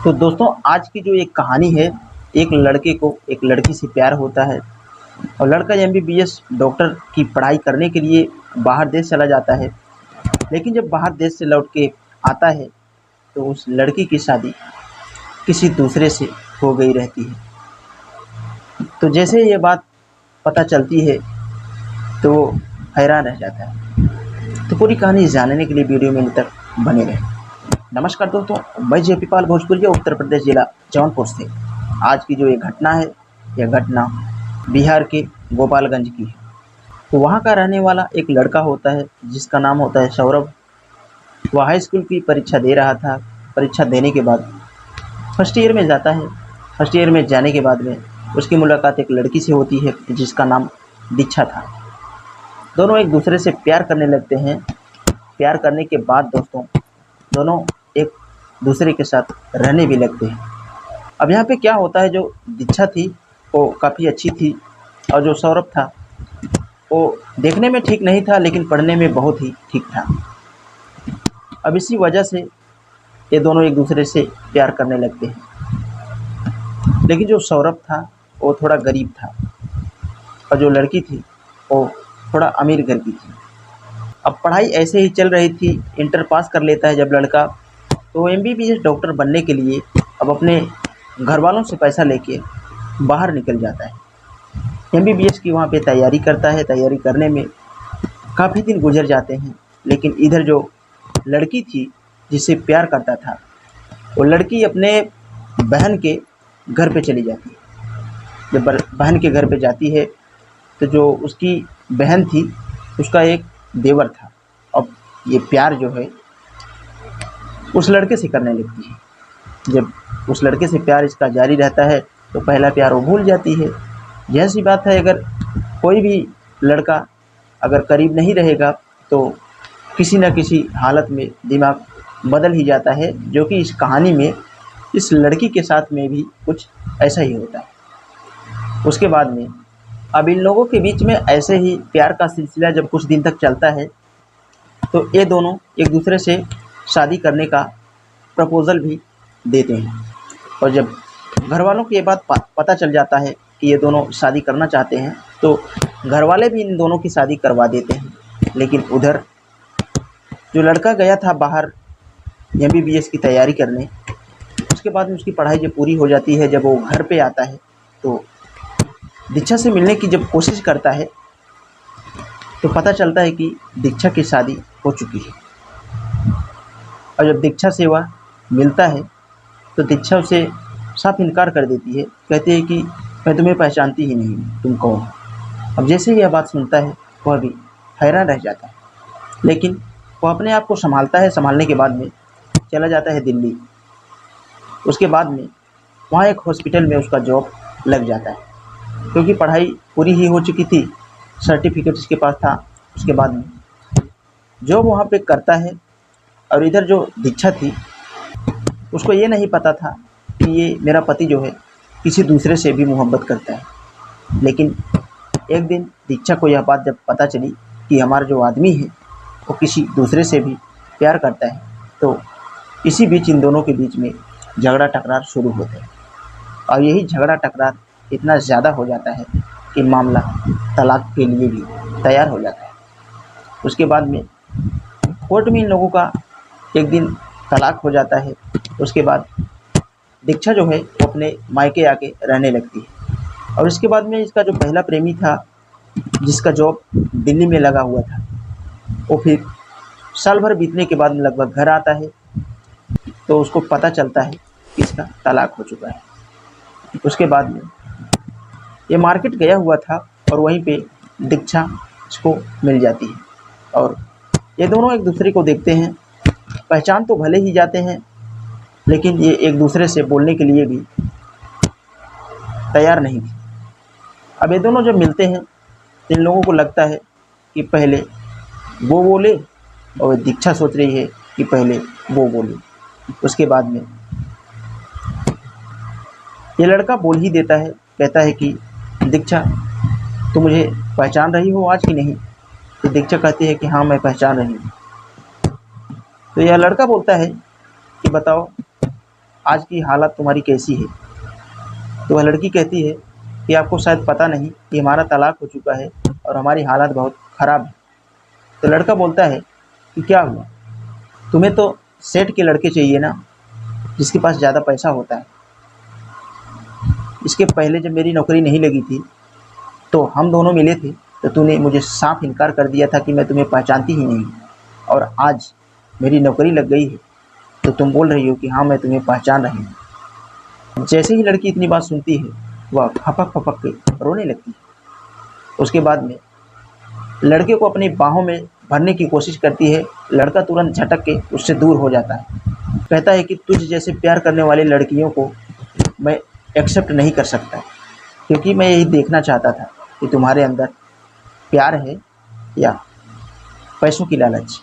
तो दोस्तों आज की जो एक कहानी है, एक लड़के को एक लड़की से प्यार होता है और लड़का एमबीबीएस डॉक्टर की पढ़ाई करने के लिए बाहर देश चला जाता है। लेकिन जब बाहर देश से लौट के आता है तो उस लड़की की शादी किसी दूसरे से हो गई रहती है। तो जैसे ये बात पता चलती है तो वो हैरान रह जाता है। तो पूरी कहानी जानने के लिए वीडियो में अंत तक बने रहें। नमस्कार दोस्तों, मैं जेपी पाल भोजपुरिया उत्तर प्रदेश जिला जौनपुर से। आज की जो ये घटना है, यह घटना बिहार के गोपालगंज की है। तो वहाँ का रहने वाला एक लड़का होता है जिसका नाम होता है सौरभ। वह हाई स्कूल की परीक्षा दे रहा था। परीक्षा देने के बाद फर्स्ट ईयर में जाता है। फर्स्ट ईयर में जाने के बाद में उसकी मुलाकात एक लड़की से होती है जिसका नाम दीक्षा था। दोनों एक दूसरे से प्यार करने लगते हैं। प्यार करने के बाद दोस्तों दोनों एक दूसरे के साथ रहने भी लगते हैं। अब यहाँ पे क्या होता है, जो दीक्षा थी वो काफ़ी अच्छी थी और जो सौरभ था वो देखने में ठीक नहीं था लेकिन पढ़ने में बहुत ही ठीक था। अब इसी वजह से ये दोनों एक दूसरे से प्यार करने लगते हैं। लेकिन जो सौरभ था वो थोड़ा गरीब था और जो लड़की थी वो थोड़ा अमीर घर की थी। अब पढ़ाई ऐसे ही चल रही थी। इंटर पास कर लेता है जब लड़का, तो एमबीबीएस डॉक्टर बनने के लिए अब अपने घर वालों से पैसा लेके बाहर निकल जाता है। एमबीबीएस की वहाँ पे तैयारी करता है। तैयारी करने में काफ़ी दिन गुजर जाते हैं। लेकिन इधर जो लड़की थी जिससे प्यार करता था, वो लड़की अपने बहन के घर पे चली जाती है। जब बहन के घर पे जाती है तो जो उसकी बहन थी उसका एक देवर था। अब ये प्यार जो है उस लड़के से करने लगती है। जब उस लड़के से प्यार इसका जारी रहता है तो पहला प्यार वो भूल जाती है। जैसी बात है, अगर कोई भी लड़का अगर करीब नहीं रहेगा तो किसी न किसी हालत में दिमाग बदल ही जाता है, जो कि इस कहानी में इस लड़की के साथ में भी कुछ ऐसा ही होता है। उसके बाद में अब इन लोगों के बीच में ऐसे ही प्यार का सिलसिला जब कुछ दिन तक चलता है तो ये दोनों एक दूसरे से शादी करने का प्रपोज़ल भी देते हैं। और जब घर वालों को ये बात पता चल जाता है कि ये दोनों शादी करना चाहते हैं तो घर वाले भी इन दोनों की शादी करवा देते हैं। लेकिन उधर जो लड़का गया था बाहर एमबीबीएस की तैयारी करने, उसके बाद में उसकी पढ़ाई जब पूरी हो जाती है, जब वो घर पे आता है तो दीक्षा से मिलने की जब कोशिश करता है तो पता चलता है कि दीक्षा की शादी हो चुकी है। और जब दीक्षा से वह मिलता है तो दीक्षा उसे साफ इनकार कर देती है। कहती है कि मैं तुम्हें पहचानती ही नहीं, तुम कौन हो। अब जैसे ही यह बात सुनता है वह भी हैरान रह जाता है। लेकिन वह अपने आप को संभालता है। संभालने के बाद में चला जाता है दिल्ली। उसके बाद में वहाँ एक हॉस्पिटल में उसका जॉब लग जाता है, क्योंकि पढ़ाई पूरी ही हो चुकी थी, सर्टिफिकेट उसके पास था। उसके बाद में जॉब वहाँ पे करता है। और इधर जो दीक्षा थी उसको ये नहीं पता था कि ये मेरा पति जो है किसी दूसरे से भी मोहब्बत करता है। लेकिन एक दिन दीक्षा को यह बात जब पता चली कि हमारा जो आदमी है वो किसी दूसरे से भी प्यार करता है, तो इसी बीच इन दोनों के बीच में झगड़ा टकरार शुरू होता है। और यही झगड़ा टकरार इतना ज़्यादा हो जाता है कि मामला तलाक के लिए भी तैयार हो जाता है। उसके बाद में कोर्ट में इन लोगों का एक दिन तलाक हो जाता है। उसके बाद दीक्षा जो है वो अपने मायके आके रहने लगती है। और इसके बाद में इसका जो पहला प्रेमी था जिसका जॉब दिल्ली में लगा हुआ था, वो फिर साल भर बीतने के बाद में लगभग घर आता है तो उसको पता चलता है कि इसका तलाक हो चुका है। उसके बाद में ये मार्केट गया हुआ था और वहीं पे दीक्षा इसको मिल जाती है। और ये दोनों एक दूसरे को देखते हैं, पहचान तो भले ही जाते हैं लेकिन ये एक दूसरे से बोलने के लिए भी तैयार नहीं थी। अब ये दोनों जब मिलते हैं तो इन लोगों को लगता है कि पहले वो बोले, और दीक्षा सोच रही है कि पहले वो बोले। उसके बाद में ये लड़का बोल ही देता है, कहता है कि दीक्षा तुम मुझे पहचान रही हो आज कि नहीं। तो दीक्षा कहती है कि हाँ मैं पहचान रही हूँ। तो यह लड़का बोलता है कि बताओ आज की हालत तुम्हारी कैसी है। तो वह लड़की कहती है कि आपको शायद पता नहीं कि हमारा तलाक हो चुका है और हमारी हालत बहुत ख़राब है। तो लड़का बोलता है कि क्या हुआ, तुम्हें तो सेठ के लड़के चाहिए ना, जिसके पास ज़्यादा पैसा होता है। इसके पहले जब मेरी नौकरी नहीं लगी थी तो हम दोनों मिले थे, तो तूने मुझे साफ इनकार कर दिया था कि मैं तुम्हें पहचानती ही नहीं, और आज मेरी नौकरी लग गई है तो तुम बोल रही हो कि हाँ मैं तुम्हें पहचान रही हूँ। जैसे ही लड़की इतनी बात सुनती है वह फपक फपक के रोने लगती है। उसके बाद में लड़के को अपनी बाहों में भरने की कोशिश करती है। लड़का तुरंत झटक के उससे दूर हो जाता है। कहता है कि तुझ जैसे प्यार करने वाली लड़कियों को मैं एक्सेप्ट नहीं कर सकता, क्योंकि मैं यही देखना चाहता था कि तुम्हारे अंदर प्यार है या पैसों की लालच।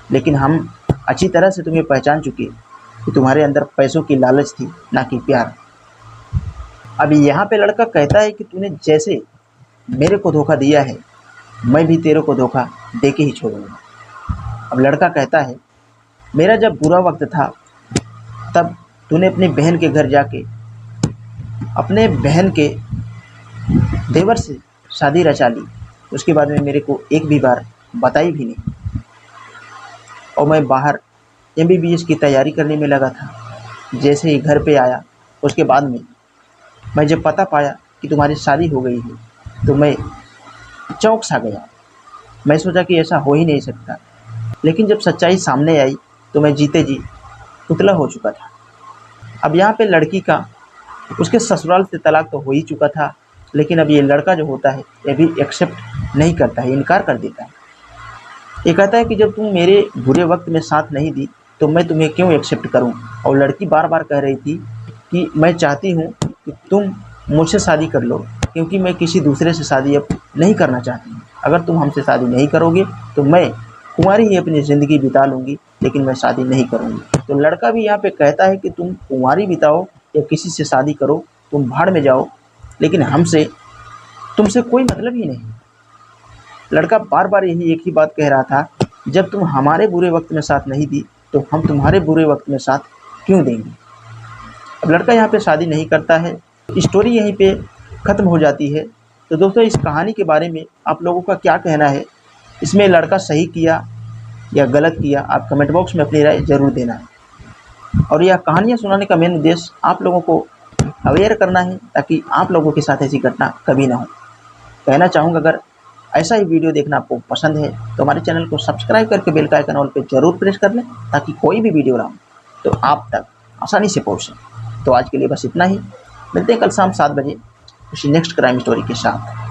लेकिन हम अच्छी तरह से तुम्हें पहचान चुके कि तुम्हारे अंदर पैसों की लालच थी, ना कि प्यार। अभी यहाँ पे लड़का कहता है कि तूने जैसे मेरे को धोखा दिया है, मैं भी तेरे को धोखा दे के ही छोड़ूंगा। अब लड़का कहता है, मेरा जब बुरा वक्त था तब तूने अपनी बहन के घर जाके अपने बहन के देवर से शादी रचा ली। उसके बाद में मेरे को एक भी बार बताई भी नहीं, और मैं बाहर MBBS की तैयारी करने में लगा था। जैसे ही घर पे आया उसके बाद में मैं जब पता पाया कि तुम्हारी शादी हो गई है तो मैं चौंक सा गया। मैं सोचा कि ऐसा हो ही नहीं सकता, लेकिन जब सच्चाई सामने आई तो मैं जीते जी पुतला हो चुका था। अब यहाँ पे लड़की का उसके ससुराल से तलाक तो हो ही चुका था, लेकिन अब ये लड़का जो होता है ये भी एक्सेप्ट नहीं करता है, इनकार कर देता है। ये कहता है कि जब तुम मेरे बुरे वक्त में साथ नहीं दी तो मैं तुम्हें क्यों एक्सेप्ट करूं। और लड़की बार बार कह रही थी कि मैं चाहती हूं कि तुम मुझसे शादी कर लो, क्योंकि मैं किसी दूसरे से शादी अब नहीं करना चाहती। अगर तुम हमसे शादी नहीं करोगे तो मैं कुंवारी ही अपनी ज़िंदगी बिता लूँगी, लेकिन मैं शादी नहीं करूँगी। तो लड़का भी यहाँ पे कहता है कि तुम कुंवारी बिताओ या किसी से शादी करो, तुम भाड़ में जाओ, लेकिन हमसे तुमसे कोई मतलब ही नहीं। लड़का बार बार यही एक ही बात कह रहा था, जब तुम हमारे बुरे वक्त में साथ नहीं दी तो हम तुम्हारे बुरे वक्त में साथ क्यों देंगे। अब लड़का यहाँ पे शादी नहीं करता है। स्टोरी यहीं पे ख़त्म हो जाती है। तो दोस्तों, इस कहानी के बारे में आप लोगों का क्या कहना है, इसमें लड़का सही किया या गलत किया, आप कमेंट बॉक्स में अपनी राय ज़रूर देना। और यह कहानियाँ सुनाने का मेन उद्देश्य आप लोगों को अवेयर करना है, ताकि आप लोगों के साथ ऐसी घटना कभी ना हो। कहना चाहूँगा, अगर ऐसा ही वीडियो देखना आपको पसंद है तो हमारे चैनल को सब्सक्राइब करके बेल का आइकन ऑल पे ज़रूर प्रेस कर लें, ताकि कोई भी वीडियो ना हो तो आप तक आसानी से पहुँच सके। तो आज के लिए बस इतना ही। मिलते हैं कल शाम 7 बजे किसी नेक्स्ट क्राइम स्टोरी के साथ।